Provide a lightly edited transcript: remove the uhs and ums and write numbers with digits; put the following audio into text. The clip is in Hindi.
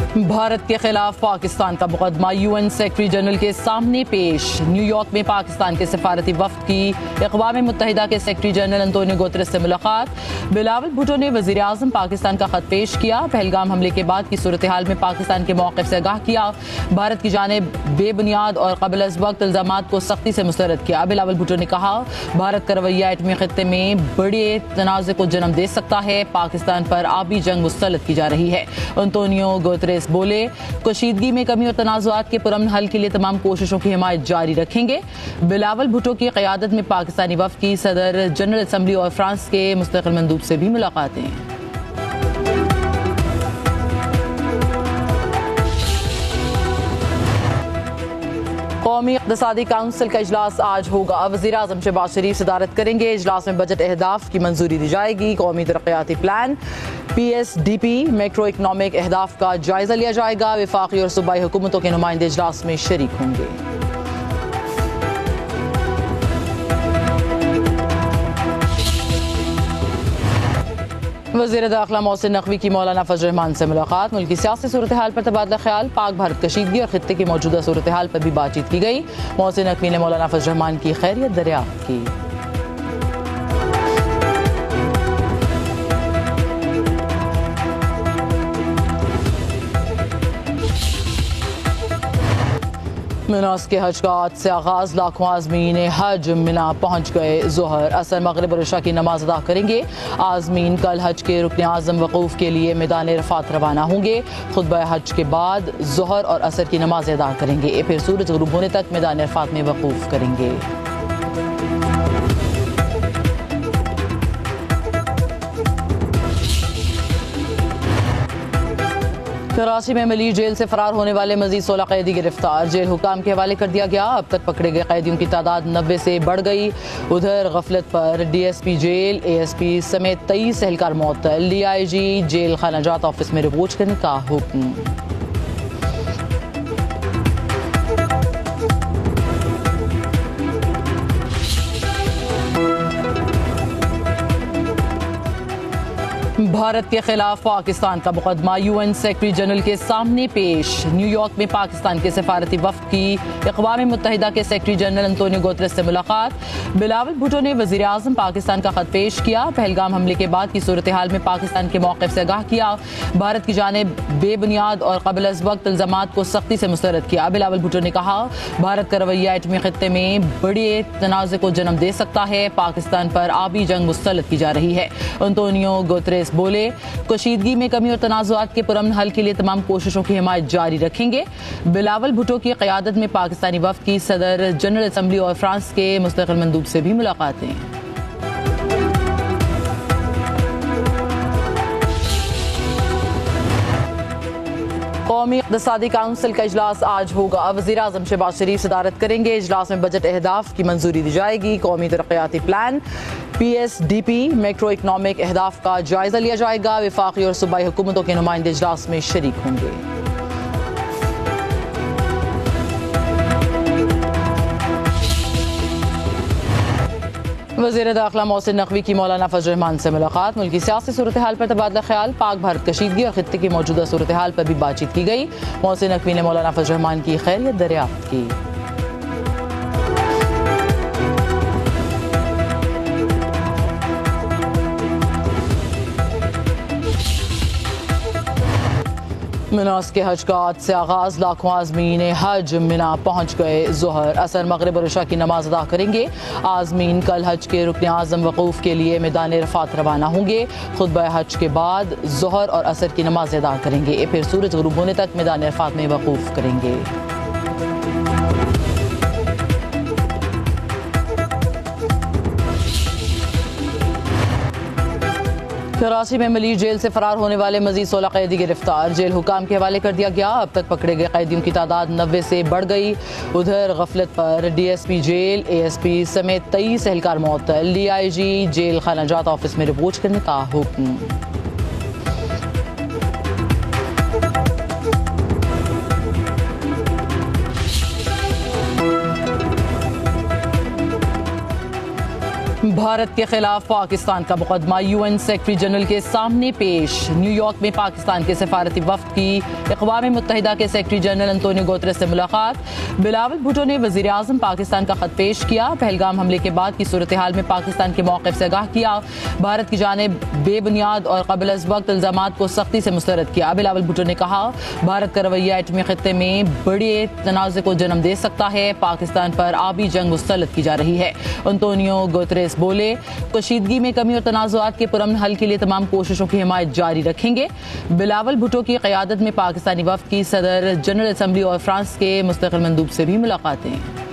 भारत के खिलाफ पाकिस्तान का मुकदमा यूएन सेक्रेटरी जनरल के सामने पेश। न्यूयॉर्क में पाकिस्तान के सफारती वफ्द की अक़वाम मुत्तहिदा के सेक्रेटरी जनरल अंतोनियो गुतरेस से मुलाकात। बिलावल भुट्टो ने वज़ीर आज़म पाकिस्तान का खत पेश किया। पहलगाम हमले के बाद की सूरत हाल में पाकिस्तान के मौक़िफ़ से आगाह किया। भारत की जानिब बेबुनियाद और क़ब्ल अज़ वक्त इल्ज़ामात को सख्ती से मुस्तरद किया। बिलावल भुट्टो ने कहा, भारत का रवैया एटमी ख़ित्ते में बड़े तनाज़े को जन्म दे सकता है। पाकिस्तान पर आबी जंग मुस्तलद की जा रही है। अंतोनियो गुतरेस बोले, कशीदगी में कमी और तनाज़ुआत के पुरअमन हल के लिए तमाम कोशिशों की हिमायत जारी रखेंगे। बिलावल भुट्टो की क़यादत में पाकिस्तानी वफ़द की सदर जनरल असम्बली और फ्रांस के मुस्तक़िल मंदूब से भी मुलाकातें। कौमी इक़्तिसादी काउंसिल का इजलास आज होगा। वज़ीर आज़म शहबाज शरीफ सदारत करेंगे। इजलास में बजट अहदाफ की मंजूरी दी जाएगी। कौमी तरक्याती प्लान PSDP मैक्रो इकनॉमिक अहदाफ का जायजा लिया जाएगा। वफाकी और सूबाई हुकूमतों के नुमाइंदे इजलास में शरीक होंगे। वज़ीर दाखिला मोहसिन नकवी की मौलाना फजल रहमान से मुलाकात। मुल्क की सियासी सूरत हाल पर तबादला ख्याल, पाक भारत कशीदगी और खित्ते की मौजूदा सूरत हाल पर भी बातचीत की गई। मोहसिन नकवी ने मौलाना फजल रहमान की खैरियत दरियाफ्त की। मिनास के हज का आज से आगाज। लाखों आज़मीन हज मिना पहुँच गए। ज़ोहर असर मगरिब और इशा की नमाज अदा करेंगे। आज़मीन कल हज के रुकन आज़म वक़ूफ़ के लिए मैदान रफ़ात रवाना होंगे। खुतबा हज के बाद ज़ोहर और असर की नमाज अदा करेंगे। फिर सूरज गुरूब होने तक मैदान रफ़ात में वक़ूफ़ करेंगे। कराची में मलिर जेल से फरार होने वाले मजीद 16 कैदी गिरफ्तार। जेल हुकाम के हवाले कर दिया गया। अब तक पकड़े गए कैदियों की तादाद 90 से बढ़ गई। उधर गफलत पर DSP जेल, ASP समेत 23 एहलकार मुअत्तल। DIG जेल खाना जात ऑफिस में रिपोर्ट करने का हुक्म। भारत के खिलाफ पाकिस्तान का मुकदमा यूएन सेक्रेटरी जनरल के सामने पेश। न्यूयॉर्क में पाकिस्तान के सफारती वफ्द की अक़वाम मुत्तहिदा के सेक्रेटरी जनरल अंतोनियो गुतरेस से मुलाकात। बिलावल भुट्टो ने वज़ीर आज़म पाकिस्तान का खत पेश किया। पहलगाम हमले के बाद की सूरत हाल में पाकिस्तान के मौक़िफ़ से आगाह किया। भारत की जानिब बेबुनियाद और क़ब्ल अज़ वक्त इल्ज़ामात को सख्ती से मुस्तरद किया। बिलावल भुट्टो ने कहा, भारत का रवैया एटमी ख़ित्ते में बड़े तनाज़े को जन्म दे सकता है। पाकिस्तान पर आबी जंग मुस्तलद की जा रही है। अंतोनियो गुतरेस बोले, कशीदगी में कमी और तनाज़ुआत के पुरअमन हल के लिए तमाम कोशिशों की हिमायत जारी रखेंगे। बिलावल भुट्टो की क़यादत में पाकिस्तानी वफ़द की सदर जनरल असम्बली और फ्रांस के मुस्तक़िल मंदूब से भी मुलाकातें। कौमी इक़्तिसादी काउंसिल का इजलास आज होगा। वज़ीर आज़म शहबाज शरीफ सदारत करेंगे। इजलास में बजट अहदाफ की मंजूरी दी जाएगी। कौमी तरक्याती प्लान PSDP मैक्रो इकनॉमिक अहदाफ का जायजा लिया जाएगा। वफाकी और सूबाई हुकूमतों के नुमाइंदे इजलास में शरीक होंगे। वज़ीर दाखिला मोहसिन नकवी की मौलाना फजल रहमान से मुलाकात। मुल्क की सियासी सूरत हाल पर तबादला ख्याल, पाक भारत कशीदगी और खित्ते की मौजूदा सूरत हाल पर भी बातचीत की गई। मोहसिन नकवी ने मौलाना फजल रहमान की खैरियत दरियाफ्त की। मिनास के हज का आज से आगाज। लाखों आज़मीन हज मिना पहुँच गए। ज़ोहर असर मगरिब और इशा की नमाज अदा करेंगे। आज़मीन कल हज के रुकन आज़म वक़ूफ़ के लिए मैदान रफ़ात रवाना होंगे। खुतबा हज के बाद ज़ोहर और असर की नमाज अदा करेंगे। फिर सूरज गुरूब होने तक मैदान रफ़ात में वक़ूफ़ करेंगे। कराची में मलिर जेल से फरार होने वाले मजीद 16 कैदी गिरफ्तार। जेल हुकाम के हवाले कर दिया गया। अब तक पकड़े गए कैदियों की तादाद 90 से बढ़ गई। उधर गफलत पर DSP जेल, ASP समेत 23 एहलकार मुअत्तल। DIG जेल खाना जात ऑफिस में रिपोर्ट करने का हुक्म। भारत के खिलाफ पाकिस्तान का मुकदमा यूएन सेक्रेटरी जनरल के सामने पेश। न्यूयॉर्क में पाकिस्तान के सफारती वफ्द की अक़वाम मुत्तहिदा के सेक्रेटरी जनरल अंतोनियो गुतेरेस से मुलाकात। बिलावल भुट्टो ने वज़ीर आज़म पाकिस्तान का खत पेश किया। पहलगाम हमले के बाद की सूरत हाल में पाकिस्तान के मौक़िफ़ से आगाह किया। भारत की जानिब बेबुनियाद और क़ब्ल अज़ वक्त इल्ज़ामात को सख्ती से मुस्तरद किया। बिलावल भुट्टो ने कहा, भारत का रवैया एटमी ख़ित्ते में बड़े तनाज़े को जन्म दे सकता है। पाकिस्तान पर आबी जंग मुस्तलद की जा रही है। अंतोनियो गुतेरेस बोले, कशीदगी में कमी और तनाज़ुआत के पुरअमन हल के लिए तमाम कोशिशों की हिमायत जारी रखेंगे। बिलावल भुट्टो की क़यादत में पाकिस्तानी वफ़द की सदर जनरल असम्बली और फ्रांस के मुस्तक़िल मंदूब से भी मुलाकातें।